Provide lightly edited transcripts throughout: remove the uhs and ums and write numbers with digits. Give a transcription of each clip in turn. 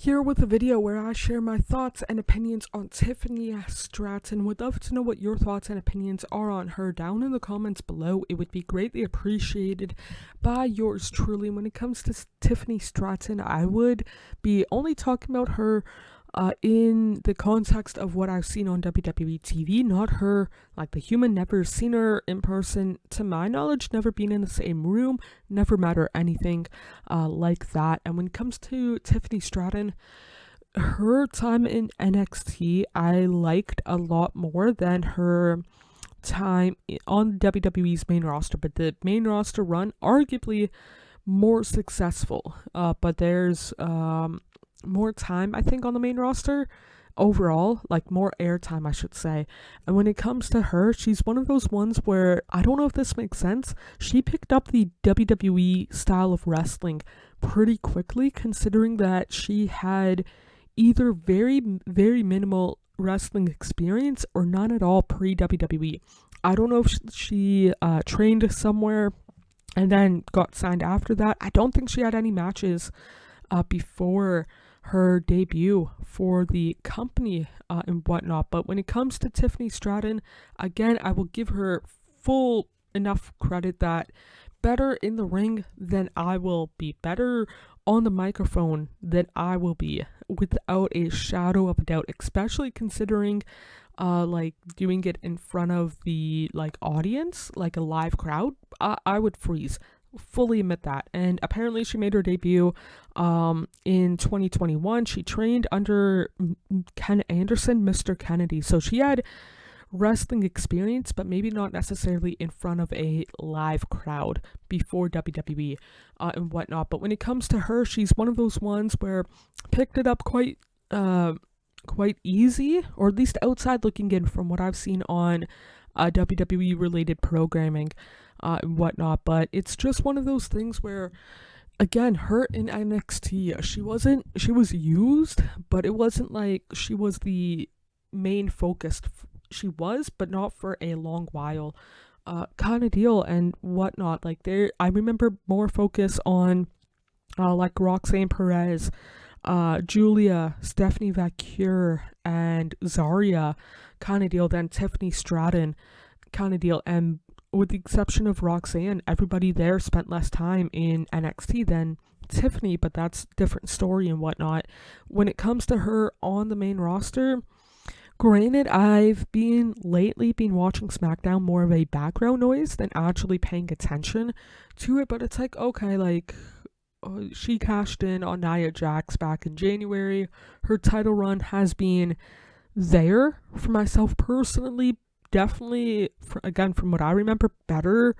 Here with a video where I share my thoughts and opinions on Tiffany Stratton. Would love to know what your thoughts and opinions are on her down in the comments below. It would be greatly appreciated by yours truly. When it comes to Tiffany Stratton, I would be only talking about her in the context of what I've seen on WWE TV, not her, like the human, never seen her in person, to my knowledge, never been in the same room, never met her, anything like that. And when it comes to Tiffany Stratton, her time in NXT, I liked a lot more than her time on WWE's main roster, but the main roster run, arguably more successful, but there's more time, I think, on the main roster overall, like more airtime, I should say. And when it comes to her, she's one of those ones where, I don't know if this makes sense, she picked up the WWE style of wrestling pretty quickly, considering that she had either very, very minimal wrestling experience or none at all pre-WWE. I don't know if she trained somewhere and then got signed after that. I don't think she had any matches before her debut for the company and whatnot. But when it comes to Tiffany Stratton, again, I will give her full enough credit that better in the ring than I will be, better on the microphone than I will be, without a shadow of a doubt, especially considering like doing it in front of the audience, like a live crowd. I would freeze, fully admit that. And apparently she made her debut in 2021. She trained under Ken Anderson, Mr. Kennedy, so she had wrestling experience, but maybe not necessarily in front of a live crowd before WWE and whatnot. But when it comes to her, she's one of those ones where picked it up quite easy, or at least outside looking in from what I've seen on WWE related programming and whatnot. But it's just one of those things where, again, her in NXT, she was used, but it wasn't like she was the main focus. She was, but not for a long while, kind of deal and whatnot. Like, I remember more focus on like Roxanne Perez, Julia, Stephanie Vacure, and Zarya, kind of deal, than Tiffany Stratton, kind of deal. And with the exception of Roxanne, everybody there spent less time in NXT than Tiffany, but that's a different story and whatnot. When it comes to her on the main roster, granted, I've lately been watching SmackDown more of a background noise than actually paying attention to it, but it's like, okay, like, she cashed in on Nia Jax back in January. Her title run has been there for myself personally, definitely, again, from what I remember, better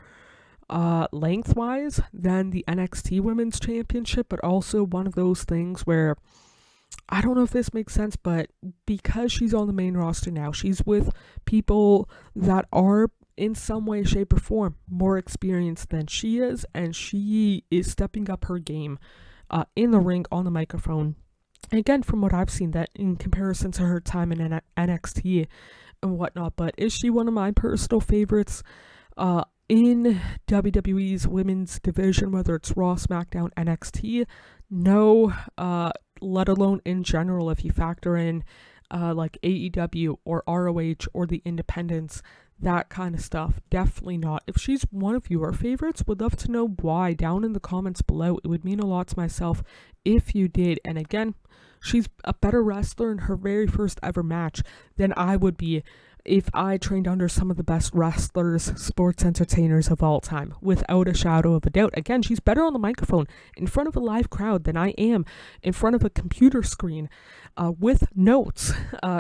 lengthwise than the NXT Women's Championship, but also one of those things where, I don't know if this makes sense, but because she's on the main roster now, she's with people that are in some way, shape, or form more experienced than she is, and she is stepping up her game in the ring, on the microphone. And again, from what I've seen, that in comparison to her time in NXT and whatnot. But is she one of my personal favorites in WWE's women's division, whether it's Raw, SmackDown, NXT? No, let alone in general, if you factor in like AEW or ROH or the independents, that kind of stuff. Definitely not. If she's one of your favorites, would love to know why down in the comments below. It would mean a lot to myself if you did. And again, she's a better wrestler in her very first ever match than I would be if I trained under some of the best wrestlers, sports entertainers of all time, without a shadow of a doubt. Again, she's better on the microphone in front of a live crowd than I am in front of a computer screen with notes,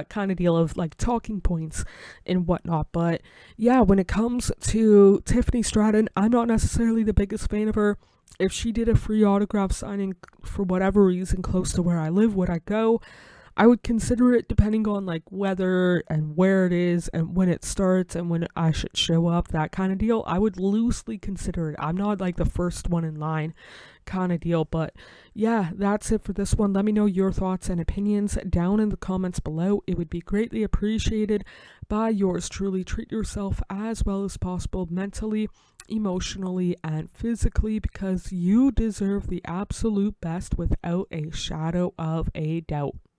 kind of deal, of like talking points and whatnot. But yeah, when it comes to Tiffany Stratton, I'm not necessarily the biggest fan of her. If she did a free autograph signing for whatever reason close to where I live, would I go? I would consider it depending on like whether and where it is and when it starts and when I should show up, that kind of deal. I would loosely consider it. I'm not like the first one in line kind of deal. But yeah, that's it for this one. Let me know your thoughts and opinions down in the comments below. It would be greatly appreciated by yours truly. Treat yourself as well as possible mentally, emotionally, and physically, because you deserve the absolute best without a shadow of a doubt.